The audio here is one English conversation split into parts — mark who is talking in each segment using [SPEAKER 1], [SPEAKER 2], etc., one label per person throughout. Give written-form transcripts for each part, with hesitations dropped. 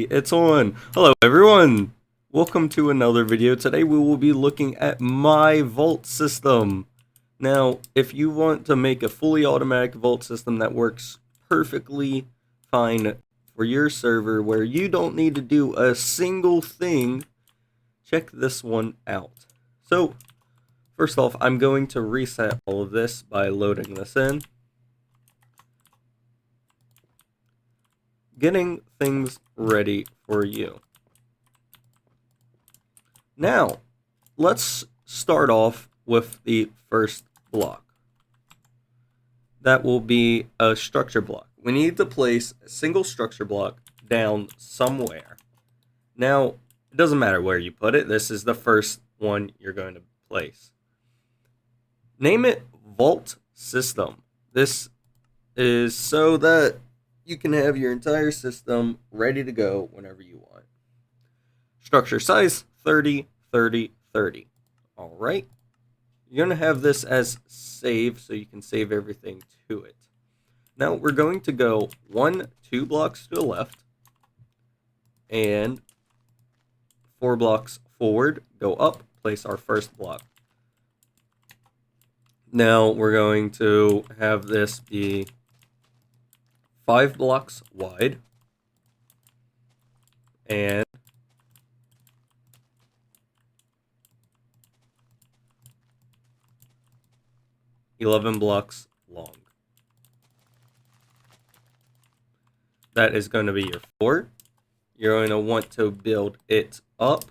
[SPEAKER 1] it's on. Hello everyone. Welcome to another video. Today we will be looking at my vault system. Now, if you want to make a fully automatic vault system that works perfectly fine for your server where you don't need to do a single thing, check this one out. So, first off, I'm going to reset all of this by loading this in. Getting things ready for you. Now, let's start off with the first block. That will be a structure block. We need to place a single structure block down somewhere. Now, it doesn't matter where you put it. This is the first one you're going to place. Name it Vault System. This is so that you can have your entire system ready to go whenever you want. Structure size 30, 30, 30. All right. You're going to have this as save so you can save everything to it. Now we're going to go 2 blocks to the left and 4 blocks forward, go up, place our first block. Now we're going to have this be 5 blocks wide and 11 blocks long. That is going to be your fort. You're going to want to build it up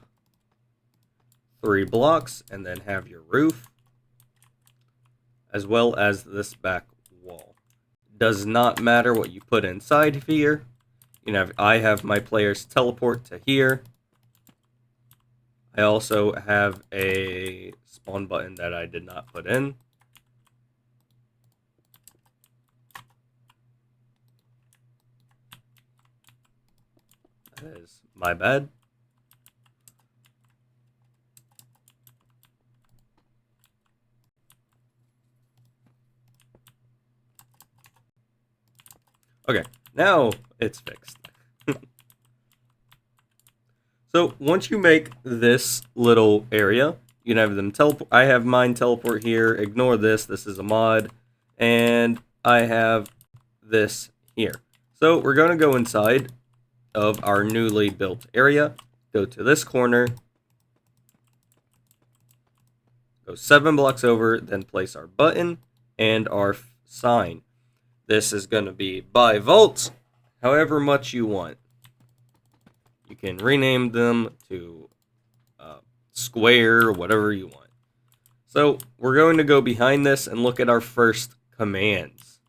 [SPEAKER 1] 3 blocks and then have your roof as well as this back wall. Does not matter what you put inside of here. You know, I have my players teleport to here. I also have a spawn button that I did not put in. That is my bad. Okay, now it's fixed. So once you make this little area, you can have them teleport. I have mine teleport here. Ignore this. This is a mod. And I have this here. So we're going to go inside of our newly built area. Go to this corner. Go 7 blocks over. Then place our button and our sign. This is going to be by Vault, however much you want. You can rename them to Square or whatever you want. So we're going to go behind this and look at our first commands.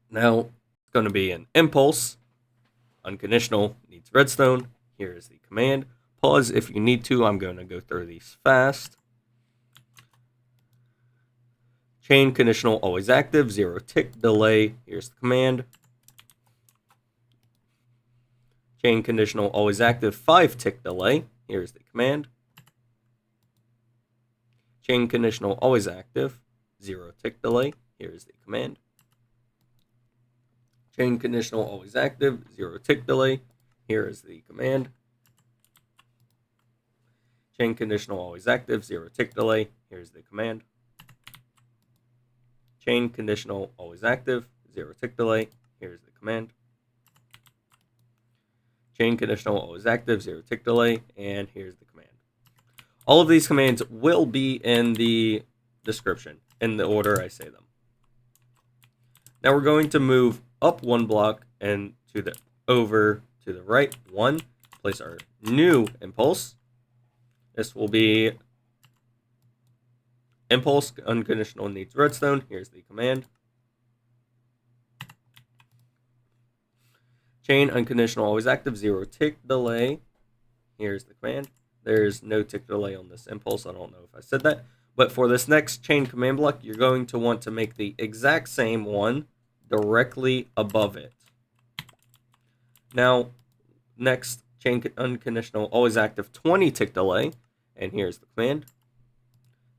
[SPEAKER 1] Now, it's going to be an impulse. Unconditional needs redstone. Here is the command. Pause if you need to. I'm going to go through these fast. Chain conditional always active, 0 tick delay. Here's the command. Chain conditional always active, 5 tick delay. Here's the command. Chain conditional always active, 0 tick delay. Here's the command. Chain conditional always active, 0 tick delay. Here is the command. Chain conditional always active, 0 tick delay. Here's the command. Chain conditional always active, 0 tick delay. Here's the command. Chain conditional always active, 0 tick delay, and here's the command. All of these commands will be in the description, in the order I say them. Now we're going to move up 1 block and over to the right 1. Place our new impulse. This will be impulse unconditional needs redstone. Here's the command. Chain unconditional always active, 0 tick delay. Here's the command. There's no tick delay on this impulse. I don't know if I said that. But for this next chain command block, you're going to want to make the exact same one directly above it. Now, next chain unconditional always active, 20 tick delay. And here's the command.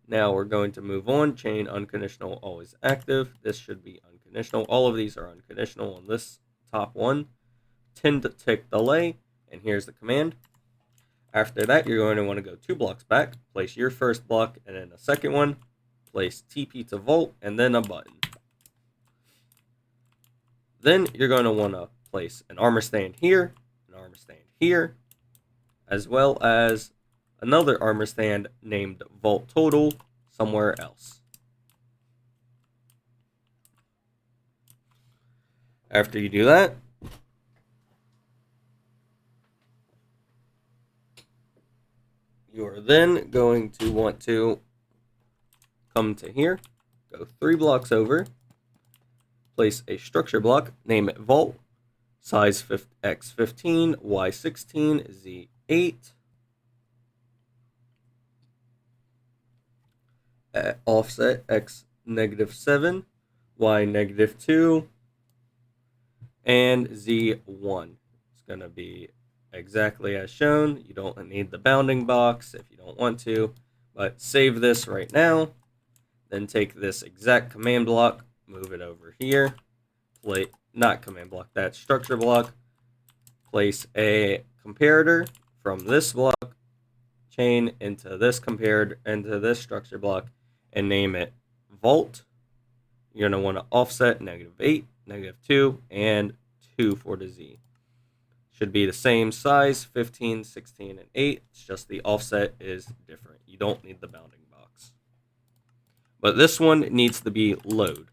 [SPEAKER 1] Now we're going to move on. Chain unconditional always active. This should be unconditional. All of these are unconditional on this top one. 10 tick delay, and here's the command. After that, you're going to want to go 2 blocks back, place your first block, and then a second one, place TP to vault, and then a button. Then you're going to want to place an armor stand here, an armor stand here, as well as another armor stand named VaultTotal somewhere else. After you do that, you are then going to want to come to here, go 3 blocks over, place a structure block, name it Vault, size x15, y16, z8, offset x -7, y -2, and z1. It's going to be exactly as shown. You don't need the bounding box if you don't want to, but save this right now. Then take this exact command block, move it over here, not command block, that structure block, place a comparator from this block, chain into this comparator, into this structure block, and name it Vault. You're going to want to offset -8, -2, and 2 for the Z. Should be the same size, 15, 16, and 8. It's just the offset is different. You don't need the bounding box. But this one needs to be load.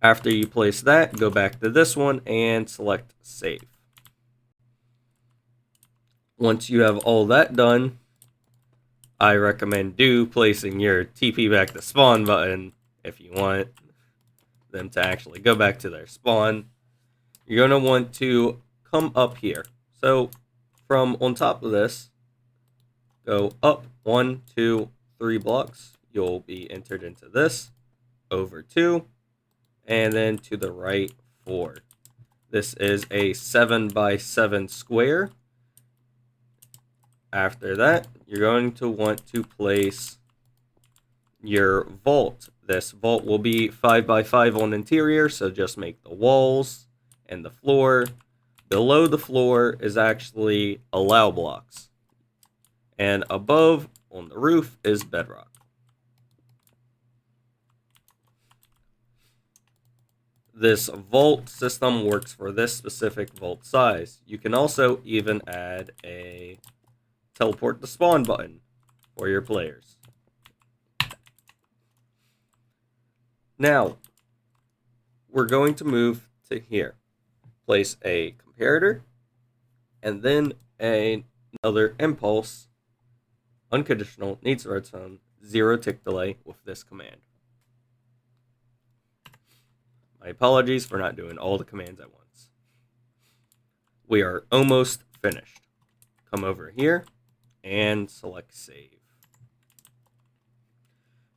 [SPEAKER 1] After you place that, go back to this one and select save. Once you have all that done, I recommend placing your TP back to spawn button if you want them to actually go back to their spawn. You're going to want to come up here. So from on top of this, go up 1, 2, 3 blocks. You'll be entered into this, over 2, and then to the right 4. This is a 7 by 7 square. After that, you're going to want to place your vault. This vault will be 5 by 5 on interior, so just make the walls and the floor. Below the floor is actually allow blocks. And above on the roof is bedrock. This vault system works for this specific vault size. You can also even add a teleport to spawn button for your players. Now, we're going to move to here. Place a comparator, and then another impulse, unconditional, needs redstone, 0 tick delay with this command. My apologies for not doing all the commands at once. We are almost finished. Come over here and select save.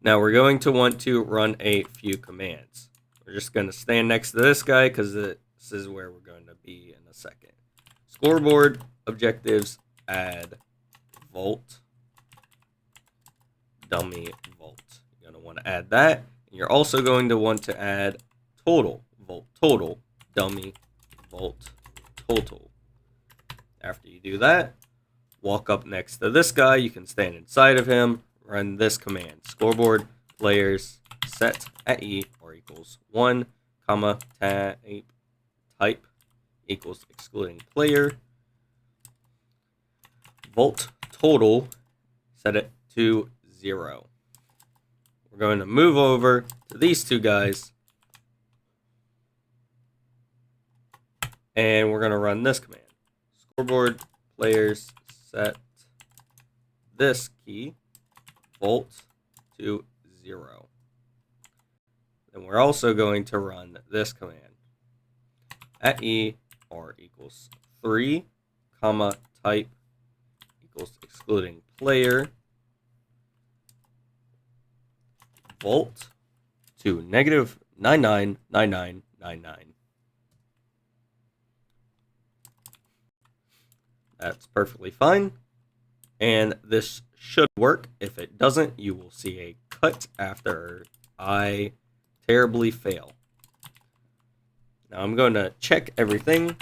[SPEAKER 1] Now we're going to want to run a few commands. We're just going to stand next to this guy because this is where we're going to be in a second. Scoreboard, objectives, add vault, dummy vault. You're going to want to add that. And you're also going to want to add total, vault total, dummy vault total. After you do that, walk up next to this guy. You can stand inside of him. Run this command: scoreboard players set at E or equals 1, comma type equals excluding player. Vault total, set it to 0. We're going to move over to these two guys, and we're going to run this command: scoreboard players set this key vault to 0. Then we're also going to run this command: at E or equals 3, comma type equals excluding player, vault to -999999. That's perfectly fine. And this should work. If it doesn't, you will see a cut after I terribly fail. Now I'm going to check everything